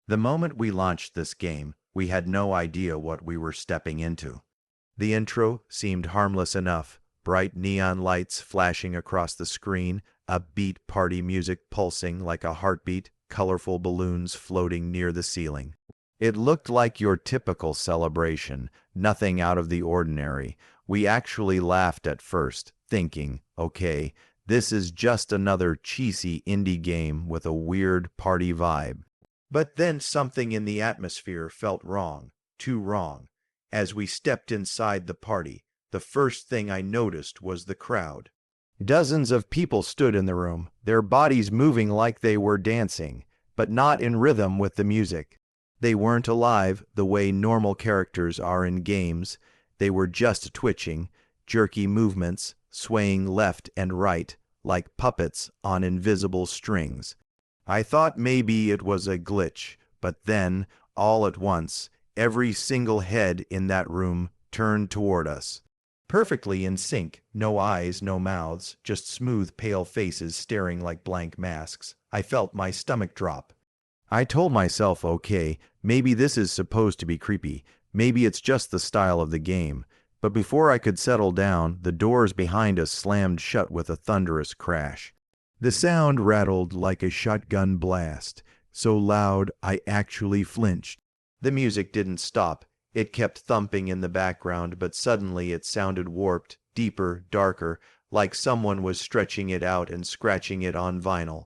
The moment we launched this game, we had no idea what we were stepping into. The intro seemed harmless enough, bright neon lights flashing across the screen, upbeat party music pulsing like a heartbeat, colorful balloons floating near the ceiling. It looked like your typical celebration, nothing out of the ordinary. We actually laughed at first, thinking, okay, this is just another cheesy indie game with a weird party vibe. But then something in the atmosphere felt wrong, too wrong. As we stepped inside the party, the first thing I noticed was the crowd. Dozens of people stood in the room, their bodies moving like they were dancing, but not in rhythm with the music. They weren't alive the way normal characters are in games. They were just twitching, jerky movements, swaying left and right, like puppets on invisible strings. I thought maybe it was a glitch, but then, all at once, every single head in that room turned toward us. Perfectly in sync, no eyes, no mouths, just smooth, pale faces staring like blank masks. I felt my stomach drop. I told myself, okay, maybe this is supposed to be creepy. Maybe it's just the style of the game. But before I could settle down, the doors behind us slammed shut with a thunderous crash. The sound rattled like a shotgun blast, so loud I actually flinched. The music didn't stop. It kept thumping in the background, but suddenly it sounded warped, deeper, darker, like someone was stretching it out and scratching it on vinyl.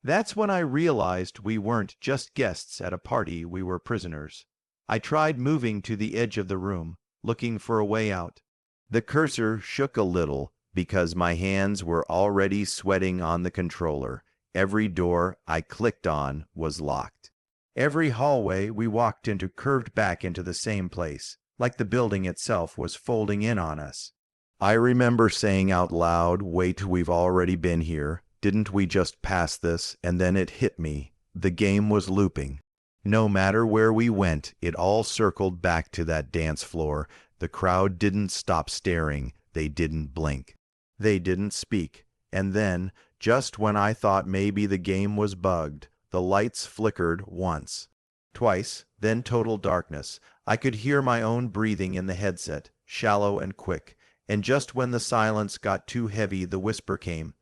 That's when I realized we weren't just guests at a party, we were prisoners. I tried moving to the edge of the room, looking for a way out. The cursor shook a little because my hands were already sweating on the controller. Every door I clicked on was locked. Every hallway we walked into curved back into the same place, like the building itself was folding in on us. I remember saying out loud, "Wait, we've already been here. Didn't we just pass this?" And then it hit me. The game was looping. No matter where we went, it all circled back to that dance floor. The crowd didn't stop staring. They didn't blink. They didn't speak. And then, just when I thought maybe the game was bugged, the lights flickered once, twice, then total darkness. I could hear my own breathing in the headset, shallow and quick. And just when the silence got too heavy, the whisper came.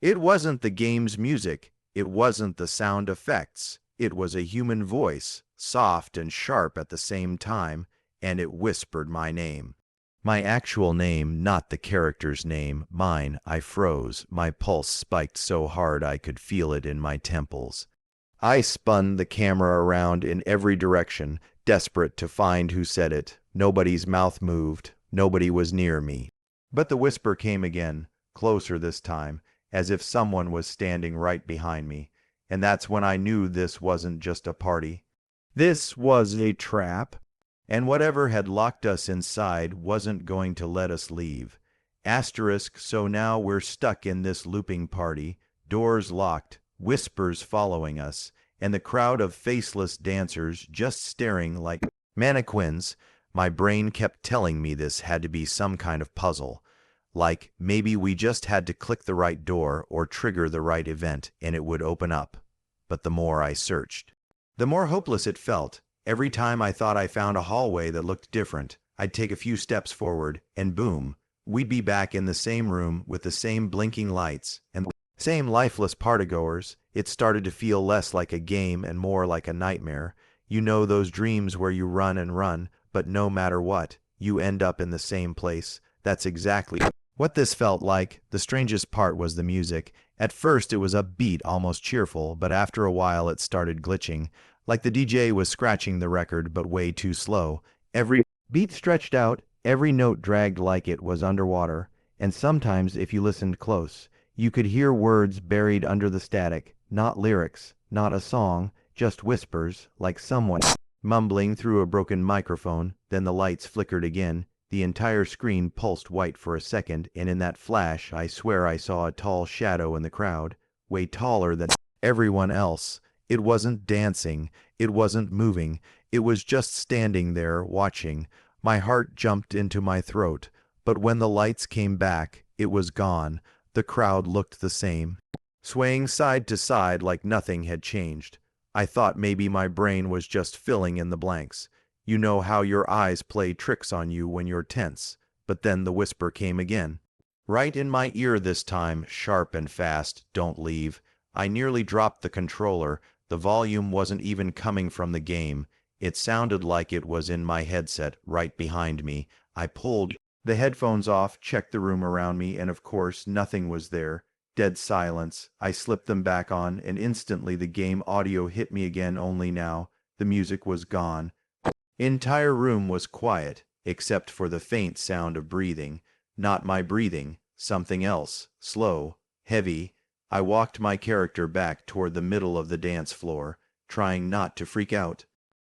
It wasn't the game's music. It wasn't the sound effects. It was a human voice, soft and sharp at the same time, and it whispered my name. My actual name, not the character's name, mine. I froze. My pulse spiked so hard I could feel it in my temples. I spun the camera around in every direction, desperate to find who said it. Nobody's mouth moved. Nobody was near me. But the whisper came again, closer this time, as if someone was standing right behind me. And that's when I knew this wasn't just a party. This was a trap. And whatever had locked us inside wasn't going to let us leave. Asterisk, so now we're stuck in this looping party, doors locked, whispers following us, and the crowd of faceless dancers just staring like mannequins. My brain kept telling me this had to be some kind of puzzle. Like, maybe we just had to click the right door or trigger the right event and it would open up. But the more I searched, the more hopeless it felt. Every time I thought I found a hallway that looked different, I'd take a few steps forward, and boom, we'd be back in the same room with the same blinking lights and the same lifeless partygoers. It started to feel less like a game and more like a nightmare. You know those dreams where you run and run, but no matter what, you end up in the same place. That's exactly what this felt like. The strangest part was the music. At first it was upbeat, almost cheerful, but after a while it started glitching, like the DJ was scratching the record but way too slow. Every beat stretched out, every note dragged like it was underwater, and sometimes if you listened close, you could hear words buried under the static, not lyrics, not a song, just whispers, like someone mumbling through a broken microphone. Then the lights flickered again. The entire screen pulsed white for a second, and in that flash, I swear I saw a tall shadow in the crowd, way taller than everyone else. It wasn't dancing, it wasn't moving, it was just standing there, watching. My heart jumped into my throat, but when the lights came back, it was gone. The crowd looked the same, swaying side to side like nothing had changed. I thought maybe my brain was just filling in the blanks. You know how your eyes play tricks on you when you're tense. But then the whisper came again. Right in my ear this time, sharp and fast, "Don't leave." I nearly dropped the controller. The volume wasn't even coming from the game. It sounded like it was in my headset, right behind me. I pulled the headphones off, checked the room around me, and of course, nothing was there. Dead silence. I slipped them back on, and instantly the game audio hit me again, only now the music was gone. Entire room was quiet, except for the faint sound of breathing. Not my breathing, something else, slow, heavy. I walked my character back toward the middle of the dance floor, trying not to freak out.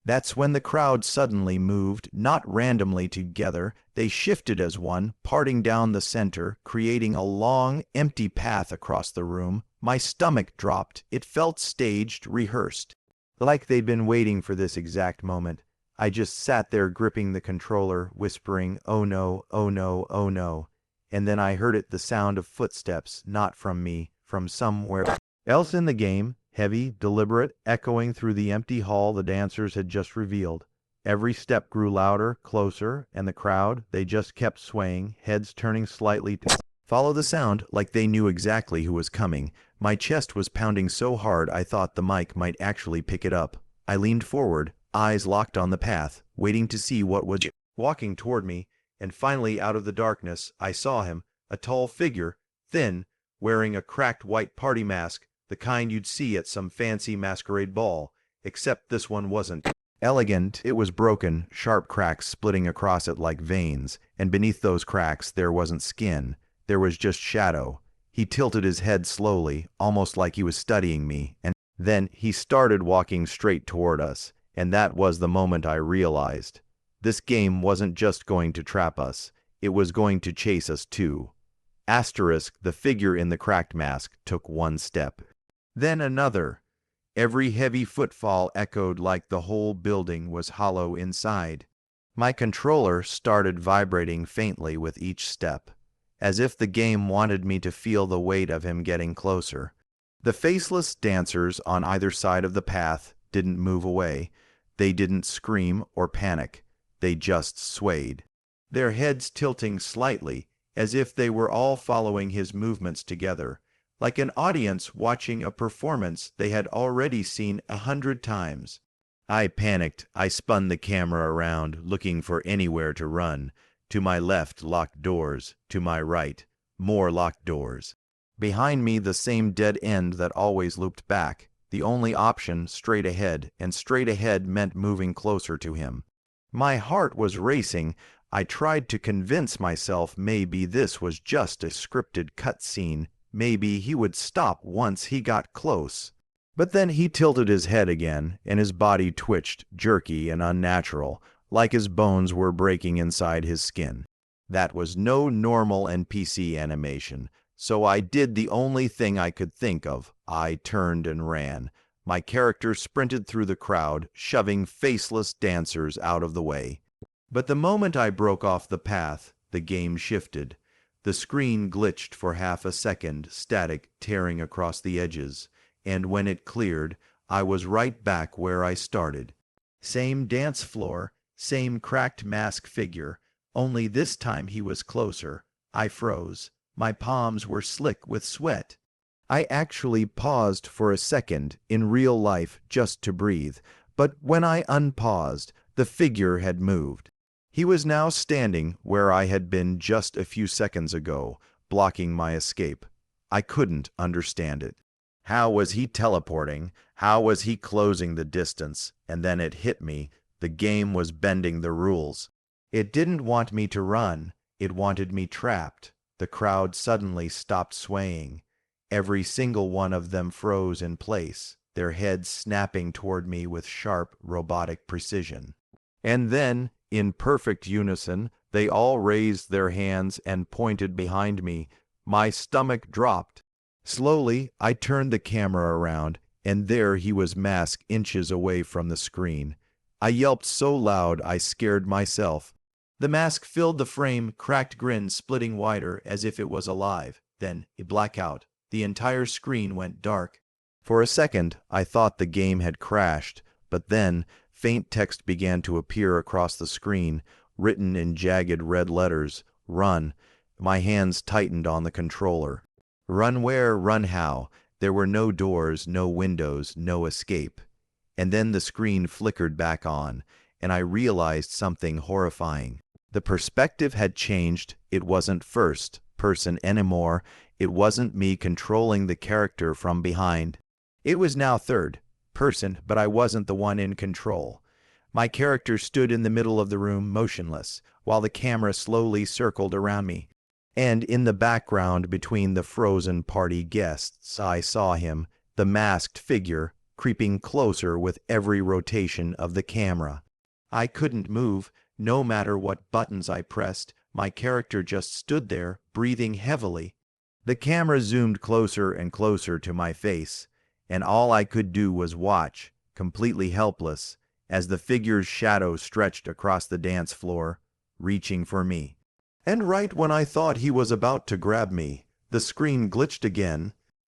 That's when the crowd suddenly moved, not randomly together. They shifted as one, parting down the center, creating a long, empty path across the room. My stomach dropped. It felt staged, rehearsed, like they'd been waiting for this exact moment. I just sat there gripping the controller, whispering, "Oh no, oh no, oh no." And then I heard it, the sound of footsteps, not from me, from somewhere else in the game, heavy, deliberate, echoing through the empty hall the dancers had just revealed. Every step grew louder, closer, and the crowd, they just kept swaying, heads turning slightly to follow the sound, like they knew exactly who was coming. My chest was pounding so hard I thought the mic might actually pick it up. I leaned forward, eyes locked on the path, waiting to see what was walking toward me, and finally out of the darkness I saw him, a tall figure, thin, wearing a cracked white party mask, the kind you'd see at some fancy masquerade ball, except this one wasn't elegant. It was broken, sharp cracks splitting across it like veins, and beneath those cracks there wasn't skin, there was just shadow. He tilted his head slowly, almost like he was studying me, and then he started walking straight toward us, and that was the moment I realized. This game wasn't just going to trap us, it was going to chase us too. Asterisk, the figure in the cracked mask took one step. Then another. Every heavy footfall echoed like the whole building was hollow inside. My controller started vibrating faintly with each step, as if the game wanted me to feel the weight of him getting closer. The faceless dancers on either side of the path didn't move away. They didn't scream or panic. They just swayed, their heads tilting slightly, as if they were all following his movements together, like an audience watching a performance they had already seen 100 times. I panicked. I spun the camera around, looking for anywhere to run. To my left, locked doors. To my right, more locked doors. Behind me, the same dead end that always looped back. The only option, straight ahead, and straight ahead meant moving closer to him. My heart was racing. I tried to convince myself maybe this was just a scripted cutscene. Maybe he would stop once he got close. But then he tilted his head again, and his body twitched, jerky and unnatural, like his bones were breaking inside his skin. That was no normal NPC animation, so I did the only thing I could think of. I turned and ran. My character sprinted through the crowd, shoving faceless dancers out of the way. But the moment I broke off the path, the game shifted. The screen glitched for half a second, static tearing across the edges, and when it cleared, I was right back where I started. Same dance floor, same cracked mask figure, only this time he was closer. I froze. My palms were slick with sweat. I actually paused for a second in real life just to breathe, but when I unpaused, the figure had moved. He was now standing where I had been just a few seconds ago, blocking my escape. I couldn't understand it. How was he teleporting? How was he closing the distance? And then it hit me. The game was bending the rules. It didn't want me to run. It wanted me trapped. The crowd suddenly stopped swaying. Every single one of them froze in place, their heads snapping toward me with sharp, robotic precision. And then, in perfect unison, they all raised their hands and pointed behind me. My stomach dropped. Slowly, I turned the camera around, and there he was, masked inches away from the screen. I yelped so loud I scared myself. The mask filled the frame, cracked grin splitting wider as if it was alive. Then a blackout. The entire screen went dark. For a second, I thought the game had crashed, but then faint text began to appear across the screen, written in jagged red letters, "Run." My hands tightened on the controller. Run where, run how? There were no doors, no windows, no escape. And then the screen flickered back on, and I realized something horrifying. The perspective had changed. It wasn't first person anymore. It wasn't me controlling the character from behind. It was now third person, but I wasn't the one in control. My character stood in the middle of the room, motionless, while the camera slowly circled around me. And in the background between the frozen party guests, I saw him, the masked figure, creeping closer with every rotation of the camera. I couldn't move, no matter what buttons I pressed. My character just stood there, breathing heavily. The camera zoomed closer and closer to my face, and all I could do was watch, completely helpless, as the figure's shadow stretched across the dance floor, reaching for me. And right when I thought he was about to grab me, the screen glitched again.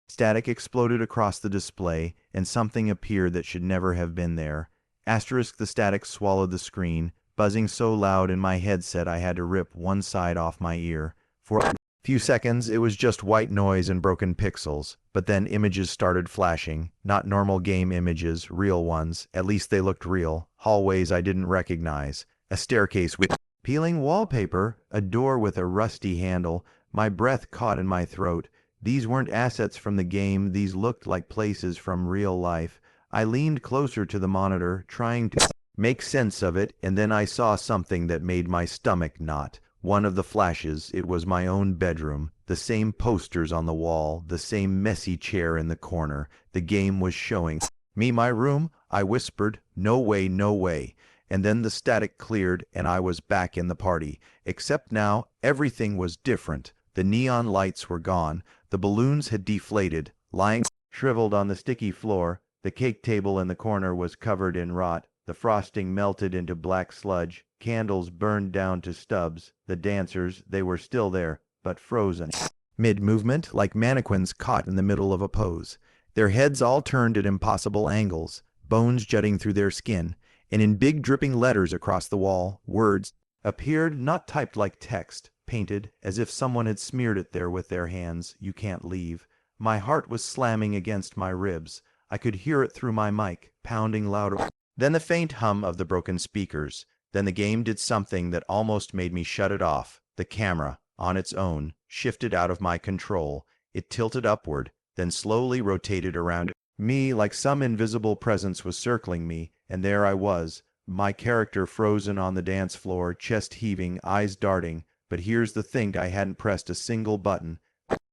Static exploded across the display, and something appeared that should never have been there. Asterisk, the static swallowed the screen, buzzing so loud in my headset I had to rip one side off my ear. For a few seconds, it was just white noise and broken pixels, but then images started flashing. Not normal game images, real ones. At least they looked real. Hallways I didn't recognize. A staircase with peeling wallpaper, a door with a rusty handle. My breath caught in my throat. These weren't assets from the game. These looked like places from real life. I leaned closer to the monitor, trying to make sense of it, and then I saw something that made my stomach knot. One of the flashes, it was my own bedroom. The same posters on the wall, the same messy chair in the corner. The game was showing me my room. I whispered, "No way, no way." And then the static cleared, and I was back in the party. Except now, everything was different. The neon lights were gone. The balloons had deflated, lying shriveled on the sticky floor. The cake table in the corner was covered in rot. The frosting melted into black sludge. Candles burned down to stubs. The dancers, they were still there, but frozen mid-movement, like mannequins caught in the middle of a pose. Their heads all turned at impossible angles, bones jutting through their skin. And in big dripping letters across the wall, words appeared, not typed like text, painted, as if someone had smeared it there with their hands. "You can't leave." My heart was slamming against my ribs. I could hear it through my mic, pounding louder. Then the faint hum of the broken speakers. Then the game did something that almost made me shut it off. The camera, on its own, shifted out of my control. It tilted upward, then slowly rotated around me like some invisible presence was circling me. And there I was, my character frozen on the dance floor, chest heaving, eyes darting. But here's the thing, I hadn't pressed a single button.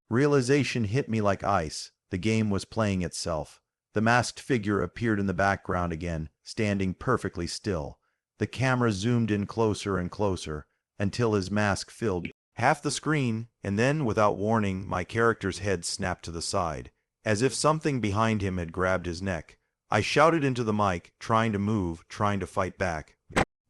Realization hit me like ice. The game was playing itself. The masked figure appeared in the background again, standing perfectly still. The camera zoomed in closer and closer, until his mask filled half the screen, and then, without warning, my character's head snapped to the side, as if something behind him had grabbed his neck. I shouted into the mic, trying to move, trying to fight back.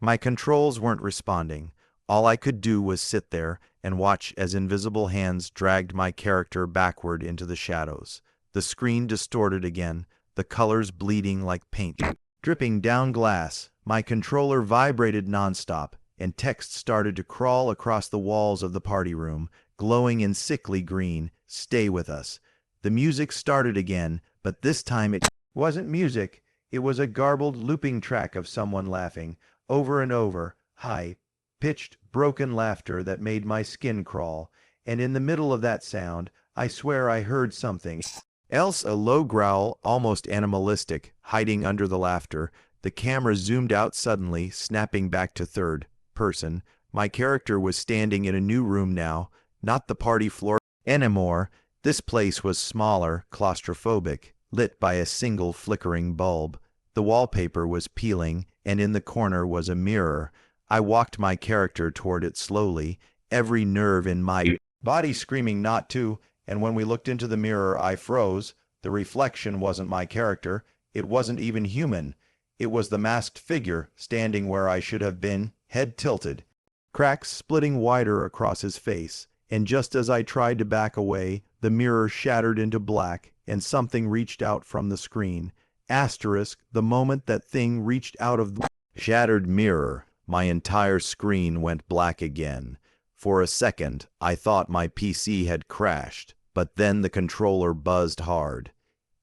My controls weren't responding. All I could do was sit there and watch as invisible hands dragged my character backward into the shadows. The screen distorted again, the colors bleeding like paint dripping down glass. My controller vibrated nonstop, and text started to crawl across the walls of the party room, glowing in sickly green. "Stay with us." The music started again, but this time it wasn't music. It was a garbled looping track of someone laughing, over and over, high-pitched, broken laughter that made my skin crawl. And in the middle of that sound, I swear I heard something else, a low growl, almost animalistic, hiding under the laughter. The camera zoomed out suddenly, snapping back to third person. My character was standing in a new room now, not the party floor anymore. This place was smaller, claustrophobic, lit by a single flickering bulb. The wallpaper was peeling, and in the corner was a mirror. I walked my character toward it slowly, every nerve in my body screaming not to, and when we looked into the mirror, I froze. The reflection wasn't my character. It wasn't even human. It was the masked figure, standing where I should have been, head tilted, cracks splitting wider across his face. And just as I tried to back away, the mirror shattered into black, and something reached out from the screen. Asterisk, the moment that thing reached out of the shattered mirror, my entire screen went black again. For a second, I thought my PC had crashed, but then the controller buzzed hard,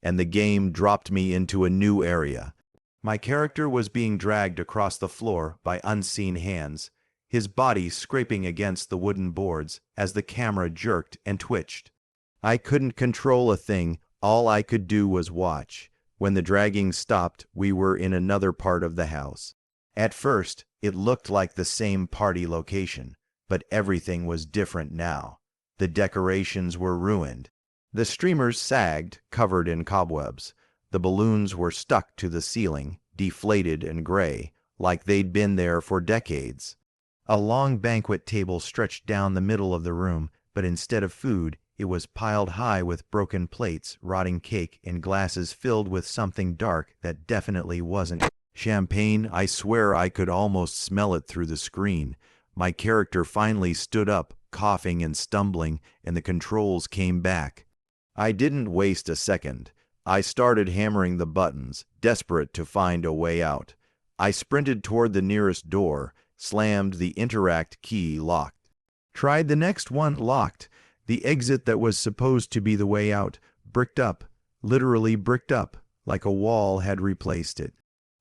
and the game dropped me into a new area. My character was being dragged across the floor by unseen hands, his body scraping against the wooden boards as the camera jerked and twitched. I couldn't control a thing, all I could do was watch. When the dragging stopped, we were in another part of the house. At first, it looked like the same party location, but everything was different now. The decorations were ruined. The streamers sagged, covered in cobwebs. The balloons were stuck to the ceiling, deflated and gray, like they'd been there for decades. A long banquet table stretched down the middle of the room, but instead of food, it was piled high with broken plates, rotting cake, and glasses filled with something dark that definitely wasn't champagne. I swear I could almost smell it through the screen. My character finally stood up, coughing and stumbling, and the controls came back. I didn't waste a second. I started hammering the buttons, desperate to find a way out. I sprinted toward the nearest door, slammed the interact key, locked. Tried the next one, locked. The exit that was supposed to be the way out, bricked up, literally bricked up, like a wall had replaced it.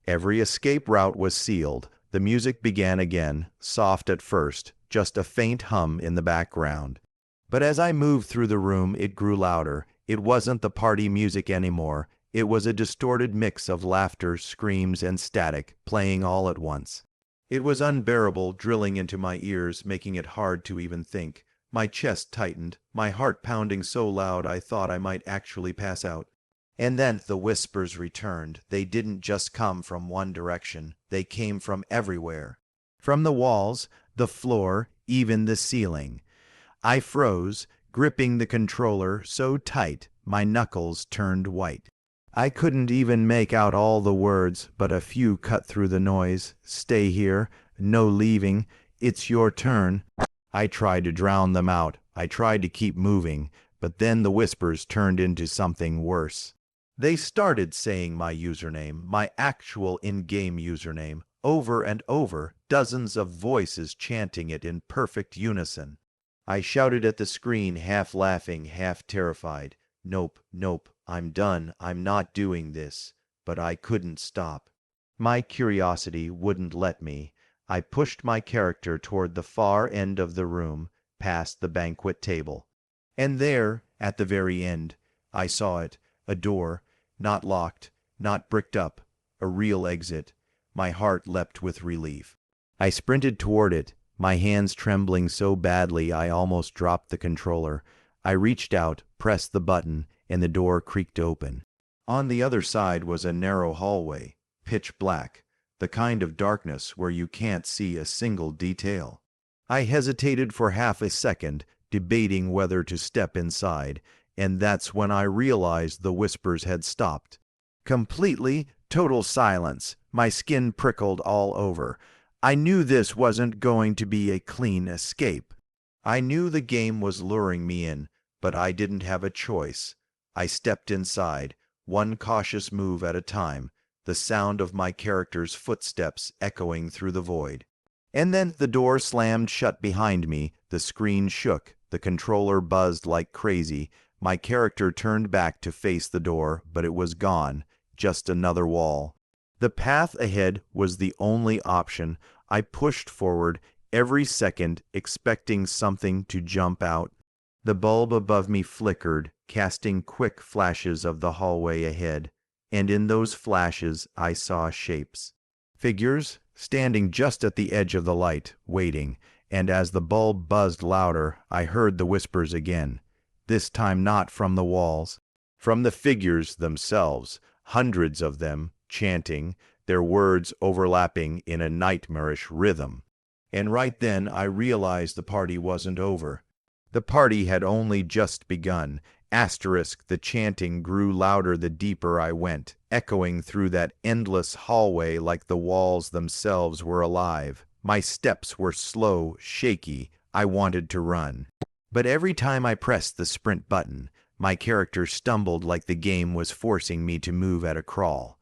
Every escape route was sealed. The music began again, soft at first, just a faint hum in the background. But as I moved through the room, it grew louder. It wasn't the party music anymore. It was a distorted mix of laughter, screams, and static, playing all at once. It was unbearable, drilling into my ears, making it hard to even think. My chest tightened, my heart pounding so loud I thought I might actually pass out. And then the whispers returned. They didn't just come from one direction. They came from everywhere. From the walls, the floor, even the ceiling. I froze, gripping the controller so tight my knuckles turned white. I couldn't even make out all the words, but a few cut through the noise. Stay here, no leaving, it's your turn. I tried to drown them out. I tried to keep moving, but then the whispers turned into something worse. They started saying my username, my actual in-game username, over and over, dozens of voices chanting it in perfect unison. I shouted at the screen, half laughing, half terrified. Nope, nope, I'm done, I'm not doing this. But I couldn't stop. My curiosity wouldn't let me. I pushed my character toward the far end of the room, past the banquet table. And there, at the very end, I saw it, a door, not locked, not bricked up, a real exit. My heart leapt with relief. I sprinted toward it, my hands trembling so badly I almost dropped the controller. I reached out, pressed the button, and the door creaked open. On the other side was a narrow hallway, pitch black, the kind of darkness where you can't see a single detail. I hesitated for half a second, debating whether to step inside, and that's when I realized the whispers had stopped. Completely, total silence. My skin prickled all over. I knew this wasn't going to be a clean escape. I knew the game was luring me in, but I didn't have a choice. I stepped inside, one cautious move at a time, the sound of my character's footsteps echoing through the void. And then the door slammed shut behind me, the screen shook, the controller buzzed like crazy. My character turned back to face the door, but it was gone, just another wall. The path ahead was the only option. I pushed forward, every second expecting something to jump out. The bulb above me flickered, casting quick flashes of the hallway ahead, and in those flashes I saw shapes. Figures, standing just at the edge of the light, waiting, and as the bulb buzzed louder, I heard the whispers again, this time not from the walls, from the figures themselves, hundreds of them, chanting, their words overlapping in a nightmarish rhythm. And right then I realized the party wasn't over. The party had only just begun. Asterisk, the chanting grew louder the deeper I went, echoing through that endless hallway like the walls themselves were alive. My steps were slow, shaky. I wanted to run. But every time I pressed the sprint button, my character stumbled like the game was forcing me to move at a crawl.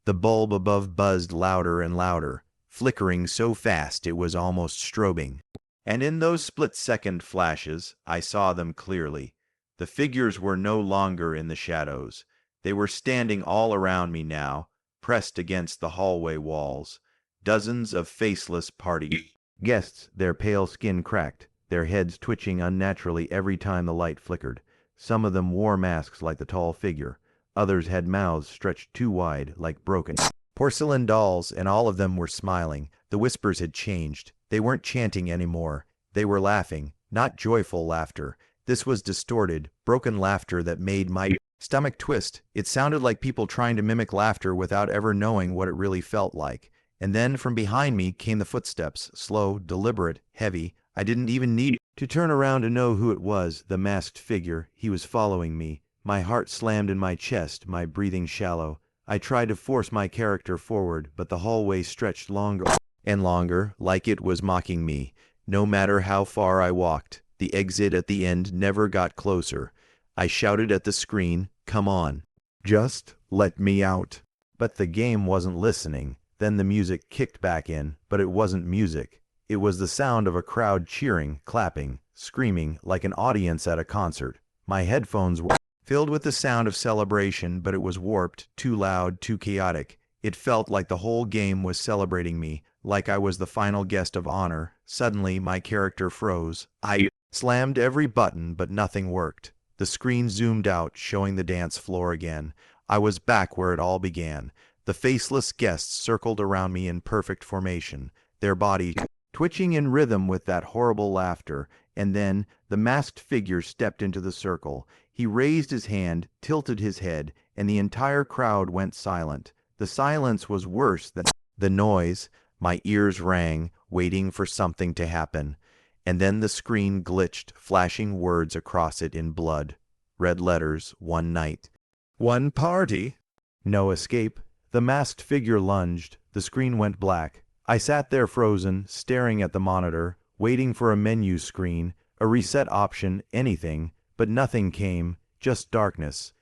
The bulb above buzzed louder and louder, flickering so fast it was almost strobing. And in those split-second flashes, I saw them clearly. The figures were no longer in the shadows. They were standing all around me now, pressed against the hallway walls. Dozens of faceless party guests, their pale skin cracked, their heads twitching unnaturally every time the light flickered. Some of them wore masks like the tall figure. Others had mouths stretched too wide, like broken porcelain dolls, and all of them were smiling. The whispers had changed. They weren't chanting anymore. They were laughing, not joyful laughter. This was distorted, broken laughter that made my stomach twist. It sounded like people trying to mimic laughter without ever knowing what it really felt like. And then from behind me came the footsteps, slow, deliberate, heavy. I didn't even need to turn around to know who it was, the masked figure. He was following me. My heart slammed in my chest, my breathing shallow. I tried to force my character forward, but the hallway stretched longer and longer, like it was mocking me. No matter how far I walked, the exit at the end never got closer. I shouted at the screen, "Come on. Just let me out." But the game wasn't listening. Then the music kicked back in, but it wasn't music. It was the sound of a crowd cheering, clapping, screaming, like an audience at a concert. My headphones were filled with the sound of celebration, but it was warped, too loud, too chaotic. It felt like the whole game was celebrating me, like I was the final guest of honor. Suddenly, my character froze. I slammed every button, but nothing worked. The screen zoomed out, showing the dance floor again. I was back where it all began. The faceless guests circled around me in perfect formation, their bodies twitching in rhythm with that horrible laughter. And then the masked figure stepped into the circle. He raised his hand, tilted his head, and the entire crowd went silent. The silence was worse than the noise. My ears rang, waiting for something to happen. And then the screen glitched, flashing words across it in blood. Red letters, one night. One party. No escape. The masked figure lunged. The screen went black. I sat there frozen, staring at the monitor, waiting for a menu screen, a reset option, anything, but nothing came, just darkness.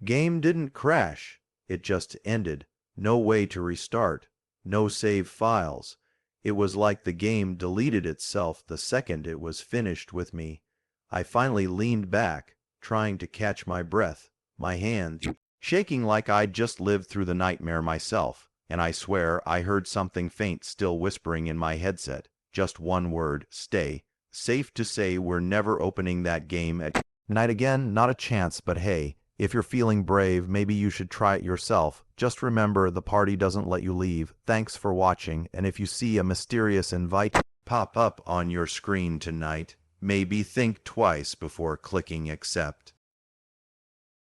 Game didn't crash. It just ended. No way to restart. No save files. It was like the game deleted itself the second it was finished with me. I finally leaned back, trying to catch my breath, my hands shaking like I'd just lived through the nightmare myself, and I swear I heard something faint still whispering in my headset. Just one word, stay. Safe to say we're never opening that game at night again, not a chance, but hey, if you're feeling brave, maybe you should try it yourself. Just remember, the party doesn't let you leave. Thanks for watching, and if you see a mysterious invite pop up on your screen tonight, maybe think twice before clicking accept.